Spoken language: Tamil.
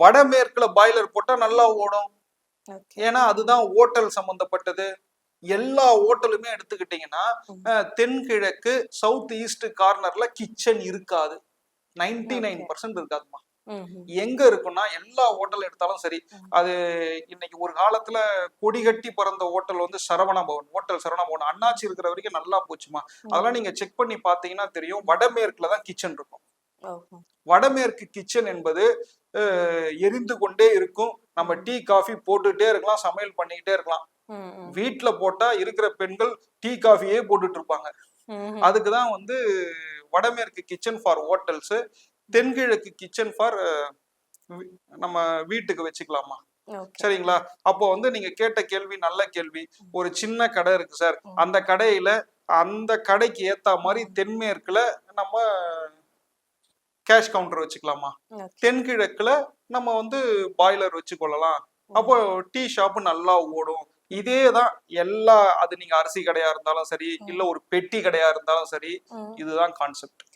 வடமேற்குல பாய்லர் போட்டா நல்லா ஓடும். ஓகே. ஏன்னா அதுதான் ஓட்டல் சம்பந்தப்பட்டது. எல்லா ஓட்டலுமே எடுத்துக்கிட்டீங்கன்னா தென்கிழக்கு சவுத் ஈஸ்ட் கார்னர்ல கிச்சன் இருக்காது. 99% இருக்காதுமா. எங்க இருக்குன்னா எல்லா ஹோட்டல் எடுத்தாலும் சரி, அது இன்னைக்கு ஒரு காலத்துல கொடி கட்டி பறந்த ஹோட்டல் வந்து சரவண பவன், ஹோட்டல் சரவண பவன் அண்ணாச்சி இருக்கிற வரைக்கும் நல்லா போச்சுமா. அதெல்லாம் நீங்க செக் பண்ணி பாத்தீங்கன்னா தெரியும், வடமேற்குல தான் கிச்சன் இருக்கும். வடமேற்கு கிச்சன் என்பது எரிந்து கொண்டே இருக்கும். நம்ம டீ காஃபி போட்டுட்டே இருக்கலாம், சமையல் பண்ணிக்கிட்டே இருக்கலாம். வீட்டுல போட்டா இருக்கிற பெண்கள் டீ காஃபியே போட்டுட்டு இருப்பாங்க. அதுக்குதான் வந்து வடமேற்கு கிச்சன் ஃபார் ஹோட்டல்ஸ், தென்கிழக்கு கிச்சன் ஃபார் நம்ம வீட்டுக்கு வச்சுக்கலாமா. சரிங்களா? அப்போ வந்து நீங்க கேட்ட கேள்வி நல்ல கேள்வி. ஒரு சின்ன கடை இருக்கு சார், அந்த கடையில அந்த கடைக்கு ஏத்த மாதிரி தென்மேற்குல நம்ம கேஷ் கவுண்டர் வச்சுக்கலாமா. தென்கிழக்குல நம்ம வந்து பாய்லர் வச்சு கொள்ளலாம். அப்போ டீ ஷாப் நல்லா ஓடும். இதேதான் எல்லா, அது நீங்க அரிசி கடையா இருந்தாலும் சரி, இல்ல ஒரு பெட்டி கடையா இருந்தாலும் சரி, இதுதான் கான்செப்ட்.